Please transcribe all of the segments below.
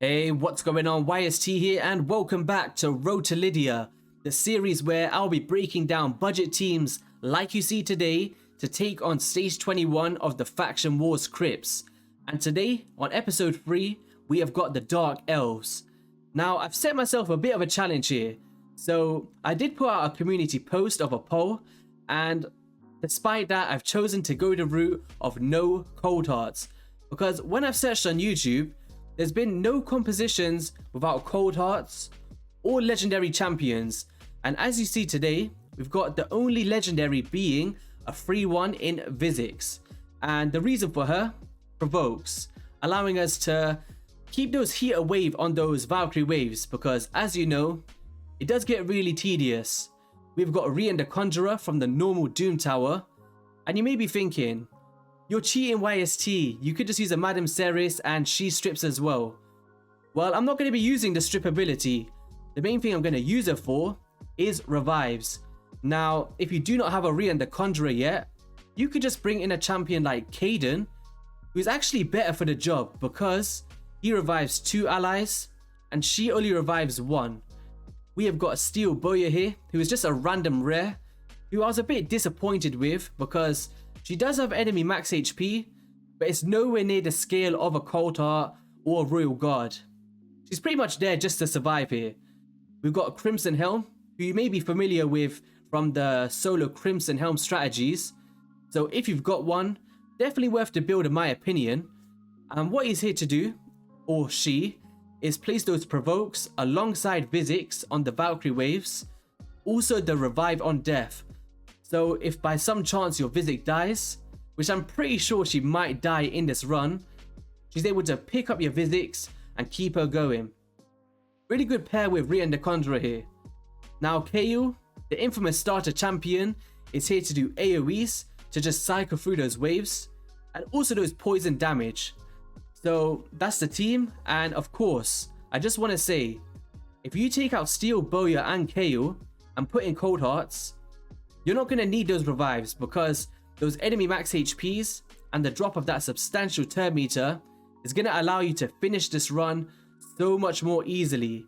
Hey, what's going on? YST here and welcome back to Road to Lydia, the series where I'll be breaking down budget teams like you see today to take on stage 21 of the Faction Wars Crypts. And today, on episode 3, we have got the Dark Elves. Now, I've set myself a bit of a challenge here. So, I did put out a community post of a poll, and despite that, I've chosen to go the route of no cold hearts. Because when I've searched on YouTube, there's been no compositions without cold hearts or legendary champions. And as you see today, we've got the only legendary being a free one in Vizix. And the reason for her, provokes, allowing us to keep those heater wave on those Valkyrie waves, because as you know, it does get really tedious. We've got Rian the Conjurer from the normal Doom Tower, and you may be thinking, you're cheating YST, you could just use a Madame Ceres and she strips as well. Well, I'm not going to be using the strip ability. The main thing I'm going to use it for is revives. Now, if you do not have a Rian the Conjurer yet, you could just bring in a champion like Caden, who's actually better for the job because he revives 2 allies and she only revives 1. We have got a Steel Bowyer here, who is just a random rare, who I was a bit disappointed with because she does have enemy max HP, but it's nowhere near the scale of a Cold Heart or a Royal Guard. She's pretty much there just to survive here. We've got a Crimson Helm, who you may be familiar with from the solo Crimson Helm strategies. So if you've got one, definitely worth the build in my opinion. And what he's here to do, or she, is place those provokes alongside Vizix on the Valkyrie waves, also the revive on death. So if by some chance your Vizix dies, which I'm pretty sure she might die in this run, she's able to pick up your Vizix and keep her going. Really good pair with Rian the Conjurer here. Now Kayle, the infamous starter champion, is here to do AoEs to just cycle through those waves and also those poison damage. So that's the team, and of course, I just want to say, if you take out Steel Bowyer and Kayle and put in Cold Hearts, you're not going to need those revives because those enemy max HPs and the drop of that substantial turn meter is going to allow you to finish this run so much more easily.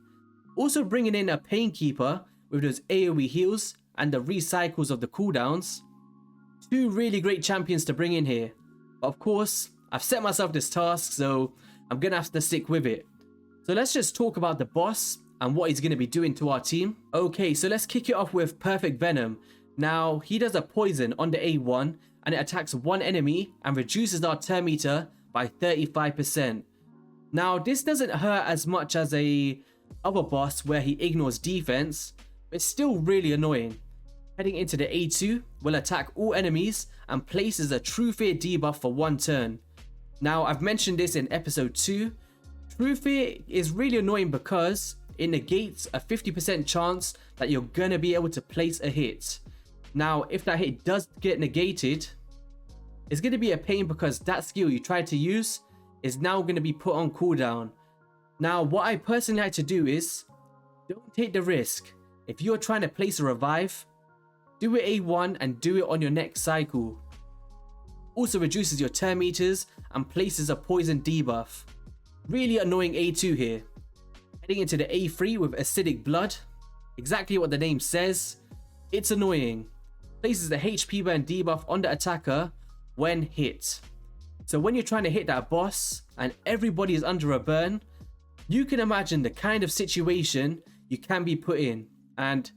Also bringing in a Painkeeper with those AoE heals and the recycles of the cooldowns. 2 really great champions to bring in here. But of course, I've set myself this task, so I'm going to have to stick with it. So let's just talk about the boss and what he's going to be doing to our team. Okay, so let's kick it off with Perfect Venom. Now, he does a poison on the A1 and it attacks 1 enemy and reduces our turn meter by 35%. Now, this doesn't hurt as much as a other boss where he ignores defense, but it's still really annoying. Heading into the A2, will attack all enemies and places a True Fear debuff for 1 turn. Now, I've mentioned this in episode 2. True Fear is really annoying because it negates a 50% chance that you're gonna be able to place a hit. Now, if that hit does get negated, it's going to be a pain because that skill you tried to use is now going to be put on cooldown. Now, what I personally like to do is, don't take the risk. If you're trying to place a revive, do it A1 and do it on your next cycle. Also reduces your turn meters and places a poison debuff. Really annoying A2 here. Heading into the A3 with Acidic Blood. Exactly what the name says. It's annoying. Places the HP burn debuff on the attacker when hit. So when you're trying to hit that boss and everybody is under a burn, you can imagine the kind of situation you can be put in. And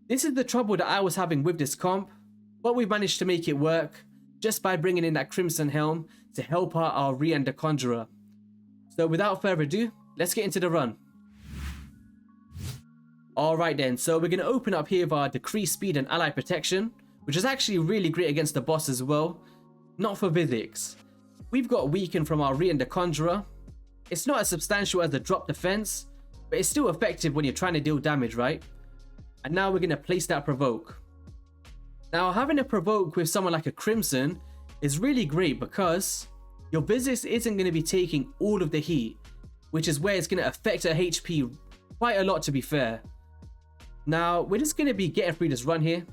this is the trouble that I was having with this comp, but we've managed to make it work just by bringing in that Crimson Helm to help out our Rian the Conjurer. So without further ado, let's get into the run. Alright then, so we're going to open up here with our Decreased Speed and Ally Protection, which is actually really great against the boss as well. Not for Vizix. We've got Weaken from our Rian the Conjurer. It's not as substantial as the drop defense, but it's still effective when you're trying to deal damage, right? And now we're going to place that Provoke. Now, having a Provoke with someone like a Crimson is really great because your Vizix isn't going to be taking all of the heat, which is where it's going to affect her HP quite a lot, to be fair. Now, we're just going to be getting through this run here.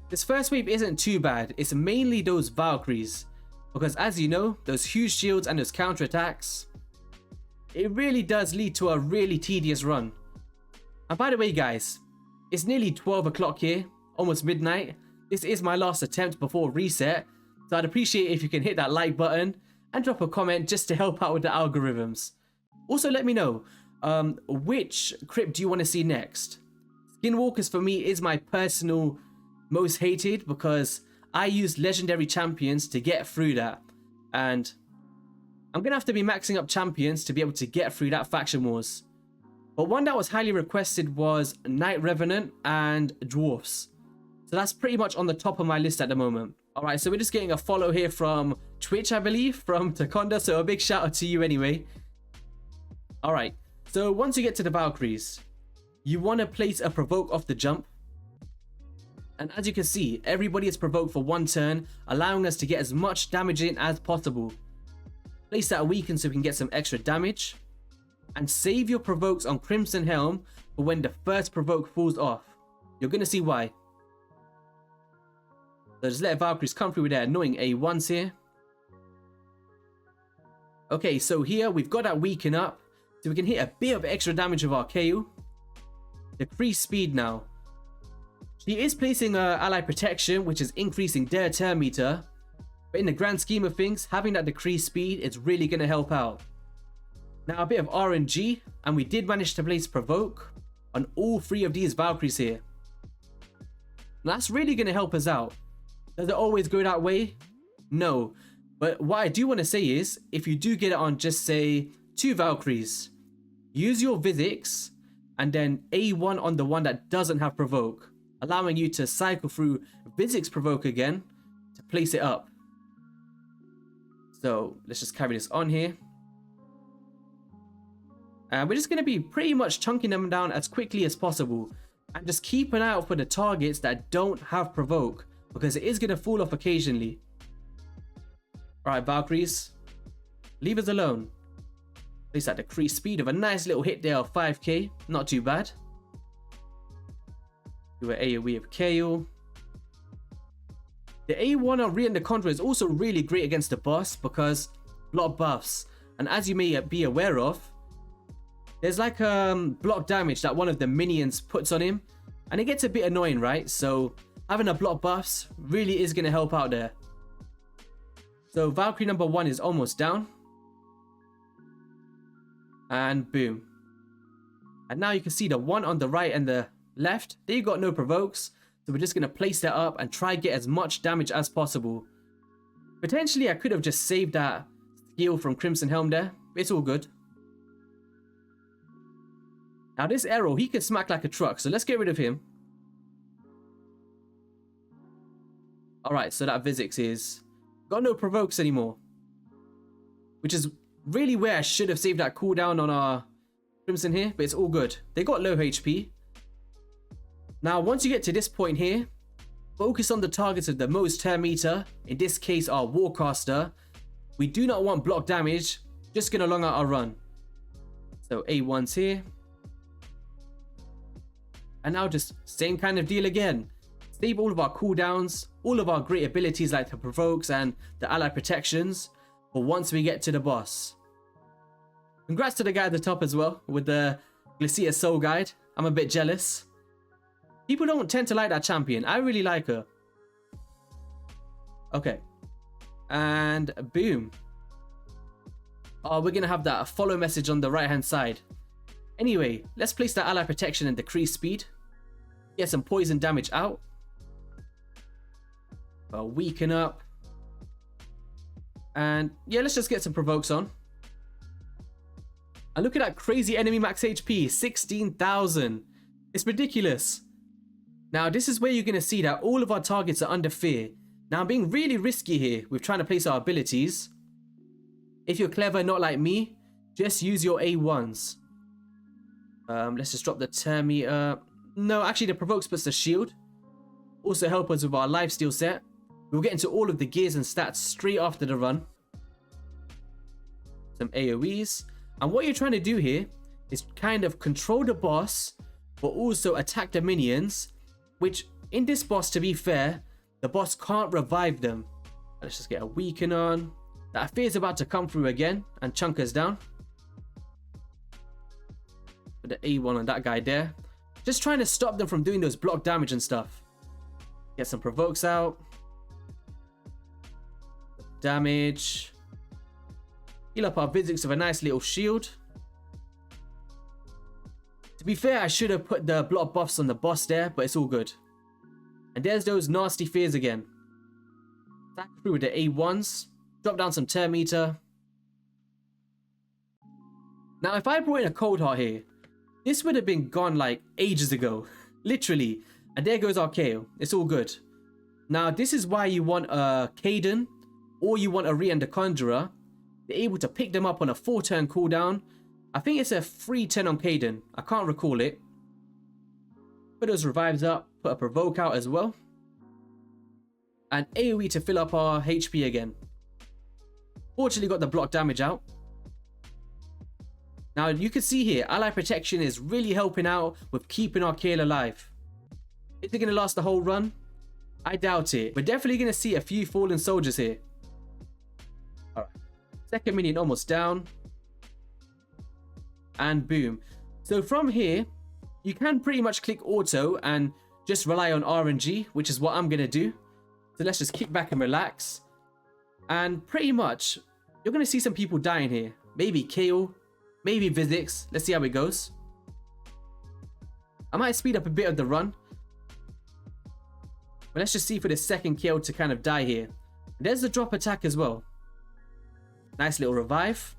This first wave isn't too bad, it's mainly those Valkyries. Because as you know, those huge shields and those counterattacks, it really does lead to a really tedious run. And by the way guys, it's nearly 12 o'clock here, almost midnight. This is my last attempt before reset, so I'd appreciate if you can hit that like button and drop a comment just to help out with the algorithms. Also let me know, which crypt do you want to see next? Skinwalkers for me is my personal most hated because I use legendary champions to get through that, and I'm gonna have to be maxing up champions to be able to get through that faction wars. But one that was highly requested was Night Revenant and Dwarfs. So that's pretty much on the top of my list at the moment. Alright, so we're just getting a follow here from Twitch, I believe, from Takonda, so a big shout out to you anyway. Alright, so once you get to the Valkyries, you want to place a provoke off the jump. And as you can see, everybody is provoked for one turn, allowing us to get as much damage in as possible. Place that weaken so we can get some extra damage. And save your provokes on Crimson Helm for when the first provoke falls off. You're going to see why. So just let Valkyries come through with their annoying A1s here. Okay, so here we've got that weaken up, so we can hit a bit of extra damage with our KO. Decrease speed now. She is placing ally protection, which is increasing their turn meter. But in the grand scheme of things, having that decreased speed is really going to help out. Now a bit of RNG, and we did manage to place provoke on all three of these Valkyries here. Now that's really going to help us out. Does it always go that way? No. But what I do want to say is, if you do get it on just say 2 Valkyries, use your Physics and then A1 on the one that doesn't have provoke, allowing you to cycle through Physics provoke again to place it up. So let's just carry this on here. And we're just going to be pretty much chunking them down as quickly as possible. And just keep an eye out for the targets that don't have provoke, because it is going to fall off occasionally. Alright, Valkyries, leave us alone. Place that decreased speed of a nice little hit there of 5k. Not too bad. Do an AoE of KO. The A1 on Re and the Contra is also really great against the boss because block buffs. And as you may be aware of, there's like block damage that one of the minions puts on him. And it gets a bit annoying, right? So having a block buffs really is going to help out there. So Valkyrie number 1 is almost down. And boom. And now you can see the one on the right and the left. They got no provokes. So we're just going to place that up and try get as much damage as possible. Potentially I could have just saved that skill from Crimson Helm there. It's all good. Now this arrow, he can smack like a truck. So let's get rid of him. Alright, so that Physics is got no provokes anymore. Which is really where I should have saved that cooldown on our Crimson here. But it's all good. They got low HP. Now once you get to this point here, focus on the targets of the most turn meter. In this case our Warcaster. We do not want block damage. Just going to long out our run. So A1's here. And now just same kind of deal again. Save all of our cooldowns, all of our great abilities like the provokes and the ally protections for once we get to the boss. Congrats to the guy at the top as well with the Glacia Soul Guide. I'm a bit jealous. People don't tend to like that champion. I really like her. Okay. And boom. Oh, we're going to have that follow message on the right hand side. Anyway, let's place that ally protection and decrease speed. Get some poison damage out. Weaken up. And yeah, let's just get some provokes on. And look at that crazy enemy max HP, 16,000. It's ridiculous. Now this is where you're going to see that all of our targets are under fear. Now I'm being really risky here with trying to place our abilities. If you're clever, not like me, just use your A1s. Let's just drop the turn meter. No, actually the provokes puts the shield. Also help us with our lifesteal set. We'll get into all of the gears and stats straight after the run. Some AoEs. And what you're trying to do here is kind of control the boss, but also attack the minions. Which, in this boss, to be fair, the boss can't revive them. Let's just get a weaken on. That fear is about to come through again and chunk us down. Put the A1 on that guy there. Just trying to stop them from doing those block damage and stuff. Get some provokes out. Damage. Heal up our Physics with a nice little shield. To be fair, I should have put the block buffs on the boss there, but it's all good. And there's those nasty fears again. Attack through with the A1s. Drop down some turn meter. Now, if I brought in a Cold Heart here, this would have been gone like ages ago. Literally. And there goes our KO. It's all good. Now, this is why you want a Caden or you want a Re and the Conjurer. They're able to pick them up on a 4-turn cooldown. I think it's a 3-turn on Caden. I can't recall it. Put those revives up. Put a provoke out as well. And AoE to fill up our HP again. Fortunately got the block damage out. Now you can see here, ally protection is really helping out with keeping our KL alive. Is it going to last the whole run? I doubt it. We're definitely going to see a few fallen soldiers here. Alright. Second minion almost down. And boom. So from here, you can pretty much click auto and just rely on RNG, which is what I'm going to do. So let's just kick back and relax. And pretty much, you're going to see some people dying here. Maybe KO, maybe Physics. Let's see how it goes. I might speed up a bit of the run. But let's just see for the second kill to kind of die here. There's the drop attack as well. Nice little revive.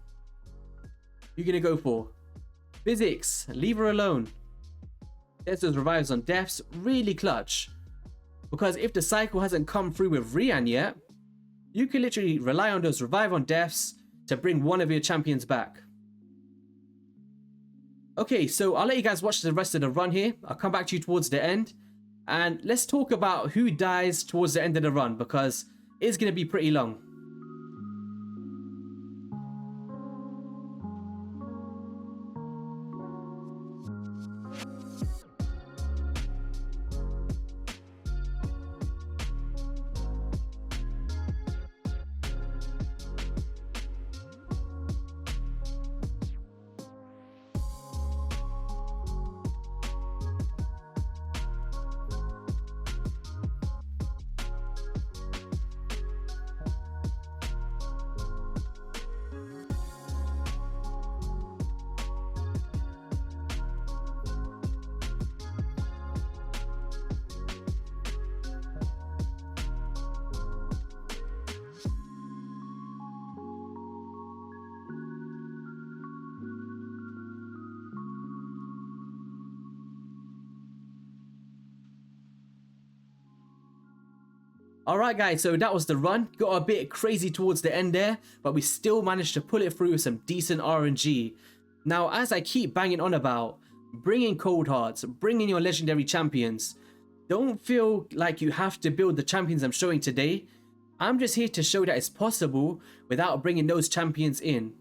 Who are you going to go for? Physics, leave her alone. There's those revives on deaths. Really clutch. Because if the cycle hasn't come through with Rian yet, you can literally rely on those revive on deaths to bring one of your champions back. Okay, so I'll let you guys watch the rest of the run here. I'll come back to you towards the end. And let's talk about who dies towards the end of the run, because it's going to be pretty long. Alright guys, so that was the run. Got a bit crazy towards the end there, but we still managed to pull it through with some decent RNG. Now, as I keep banging on about, bringing Cold Hearts, bringing your legendary champions, don't feel like you have to build the champions I'm showing today. I'm just here to show that it's possible without bringing those champions in.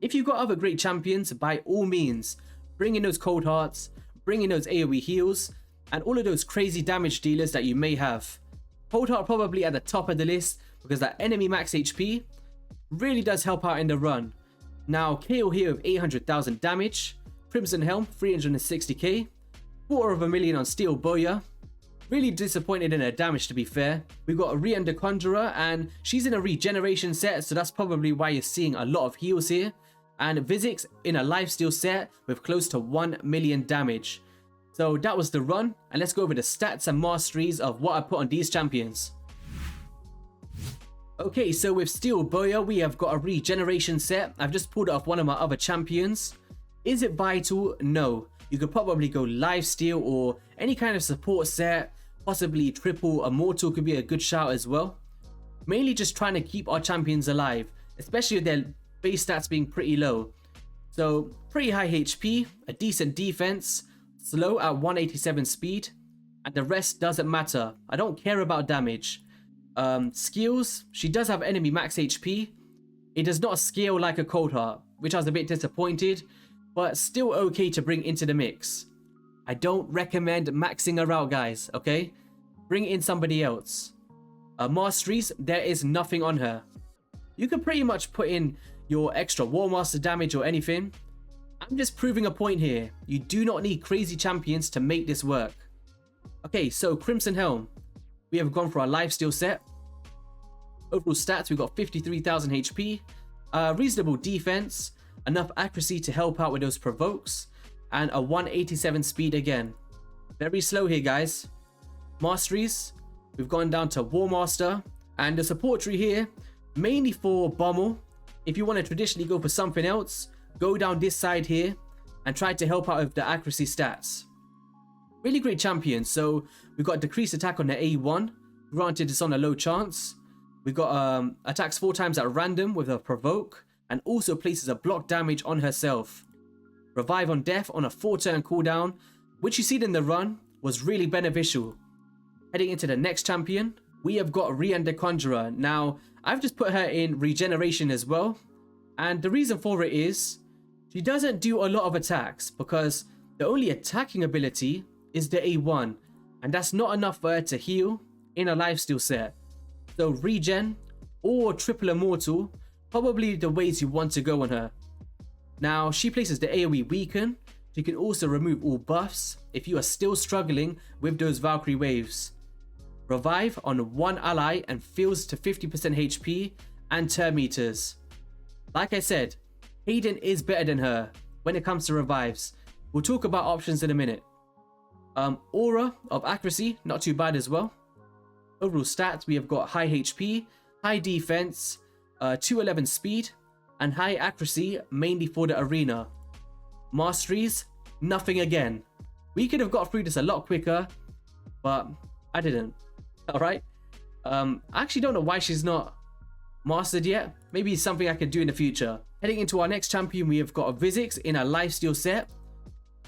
If you've got other great champions, by all means, bring in those Cold Hearts, bring in those AoE heals, and all of those crazy damage dealers that you may have. Cold Heart probably at the top of the list because that enemy max HP really does help out in the run. Now, KO here with 800,000 damage, Crimson Helm 360k, 250,000 on Steel Boya. Really disappointed in her damage, to be fair. We've got Re and the Conjurer, and she's in a regeneration set, so that's probably why you're seeing a lot of heals here. And Physics in a lifesteal set with close to 1 million damage. So that was the run, and let's go over the stats and masteries of what I put on these champions. Okay, so with Steel Boya, we have got a regeneration set. I've just pulled it off one of my other champions. Is it vital? No. You could probably go lifesteal or any kind of support set. Possibly triple immortal could be a good shout as well. Mainly just trying to keep our champions alive, especially with their base stats being pretty low. So pretty high HP, a decent defense, slow at 187 speed, and the rest doesn't matter. I don't care about damage. Skills, she does have enemy max HP. It does not scale like a Cold Heart, which I was a bit disappointed, but still okay to bring into the mix. I don't recommend maxing her out, guys, okay? Bring in somebody else. Masteries, there is nothing on her. You can pretty much put in your extra War Master damage or anything. I'm just proving a point here. You do not need crazy champions to make this work. Okay, so Crimson Helm. We have gone for a lifesteal set. Overall stats, we've got 53,000 HP, reasonable defense, enough accuracy to help out with those provokes, and a 187 speed again. Very slow here, guys. Masteries, we've gone down to War Master, and the support tree here, mainly for Bommel. If you want to traditionally go for something else, go down this side here and try to help out with the accuracy stats. Really great champion. So we've got decreased attack on the A1, granted it's on a low chance. We've got attacks 4 times at random with a provoke, and also places a block damage on herself. Revive on death on a 4-turn cooldown, which you see in the run was really beneficial. Heading into the next champion, we have got Rian the Conjurer. Now, I've just put her in regeneration as well, and the reason for it is she doesn't do a lot of attacks because the only attacking ability is the A1, and that's not enough for her to heal in a lifesteal set. So regen or triple immortal, probably the ways you want to go on her. Now, she places the AoE weaken. She can also remove all buffs if you are still struggling with those Valkyrie waves. Revive on one ally and fills to 50% HP and turn meters. Like I said, Hayden is better than her when it comes to revives. We'll talk about options in a minute. Aura of accuracy, not too bad as well. Overall stats, we have got high HP, high defense, 211 speed, and high accuracy, mainly for the arena. Masteries, nothing again. We could have got through this a lot quicker, but I didn't. Alright. I actually don't know why she's not mastered yet. Maybe it's something I could do in the future. Heading into our next champion, we have got a Vizix in a lifesteal set.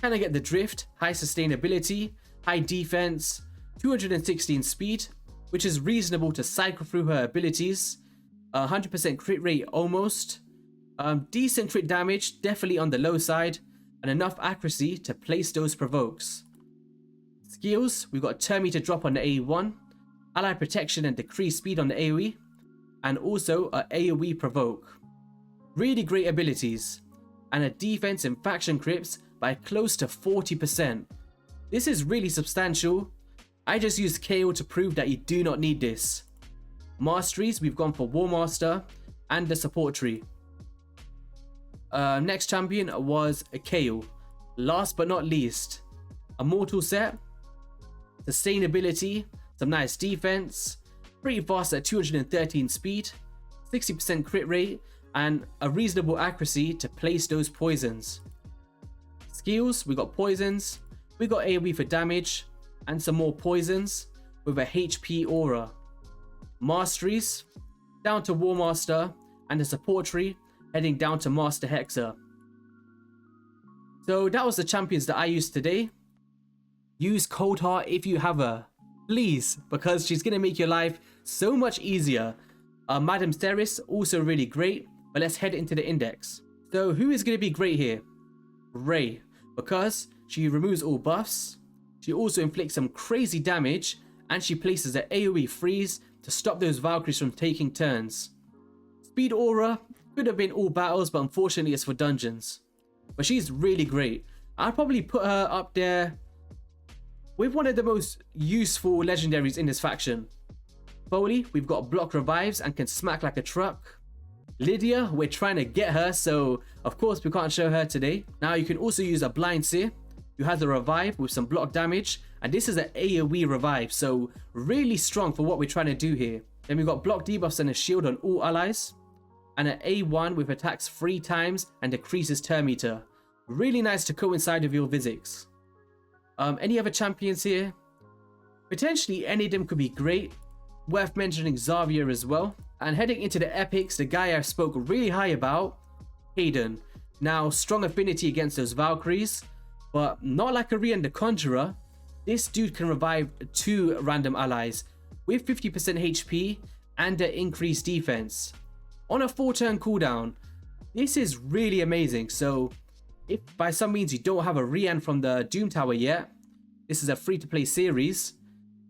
Kind of get the drift. High sustainability, high defense, 216 speed, which is reasonable to cycle through her abilities. 100% crit rate almost. Decent crit damage, definitely on the low side, and enough accuracy to place those provokes. Skills, we've got a turn meter drop on the A1, ally protection and decreased speed on the AoE, and also a AoE provoke. Really great abilities, and a defense in faction crips by close to 40%. This is really substantial. I just used KO to prove that you do not need this. Masteries, we've gone for War Master and the support tree. Next champion was a Kale. Last but not least, a mortal set, sustainability, some nice defense, pretty fast at 213 speed, 60% crit rate, and a reasonable accuracy to place those poisons. Skills, we got poisons, we got AoE for damage, and some more poisons with a HP aura. Masteries, down to War Master and the support tree, heading down to Master Hexer. So that was the champions that I used today. Use Cold Heart if you have her, please, because she's going to make your life so much easier. Madam Ceres, also really great, but let's head into the index. So who is going to be great here? Ray, because she removes all buffs. She also inflicts some crazy damage, and she places an AoE freeze to stop those Valkyries from taking turns. Speed Aura could have been all battles, but unfortunately it's for dungeons. But she's really great. I'd probably put her up there with one of the most useful legendaries in this faction. Foley, we've got block revives and can smack like a truck. Lydia, we're trying to get her, so of course we can't show her today. Now you can also use a Blind Seer, who has a revive with some block damage, and this is an AoE revive, so really strong for what we're trying to do here. Then we've got block debuffs and a shield on all allies, and an A1 with attacks 3 times and decreases turn meter. Really nice to coincide with your Vizix. Any other champions here? Potentially any of them could be great. Worth mentioning Xavier as well. And heading into the epics, the guy I spoke really high about, Hayden. Now, strong affinity against those Valkyries, but not like Rian the Conjurer. This dude can revive 2 random allies with 50% HP and an increased defense on a 4-turn cooldown. This is really amazing. So if by some means you don't have a Rian from the Doom Tower yet, this is a free-to-play series,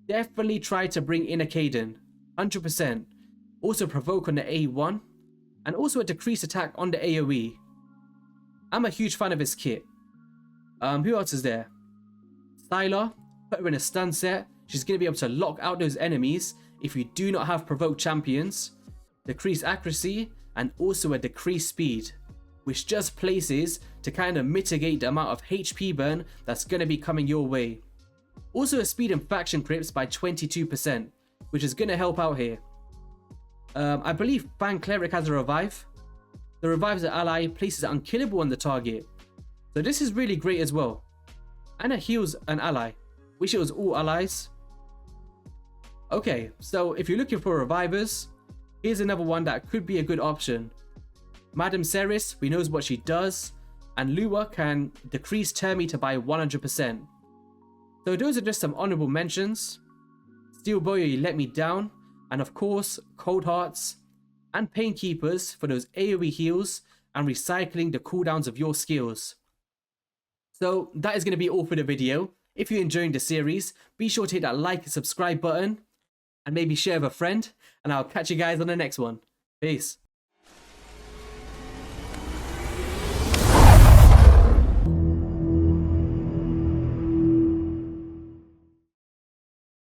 definitely try to bring in a Caden, 100%. Also provoke on the A1, and also a decreased attack on the AoE. I'm a huge fan of his kit. Who else is there? Styler, put her in a stun set. She's going to be able to lock out those enemies if you do not have provoked champions. Decrease accuracy and also a decreased speed, which just places to kind of mitigate the amount of HP burn that's going to be coming your way. Also a speed in faction crypts by 22%, which is going to help out here. I believe Fan Cleric has a revive. The revives an ally, places it unkillable on the target. So this is really great as well. And it heals an ally. Wish it was all allies. Okay, so if you're looking for revivers, here's another one that could be a good option. Madame Ceres, we knows what she does, and Lua can decrease turn meter by 100%. So those are just some honorable mentions. Steel Boyo, you let me down, and of course, Cold Hearts and Painkeepers for those AoE heals and recycling the cooldowns of your skills. So that is going to be all for the video. If you're enjoying the series, be sure to hit that like and subscribe button, and maybe share with a friend, and I'll catch you guys on the next one. Peace.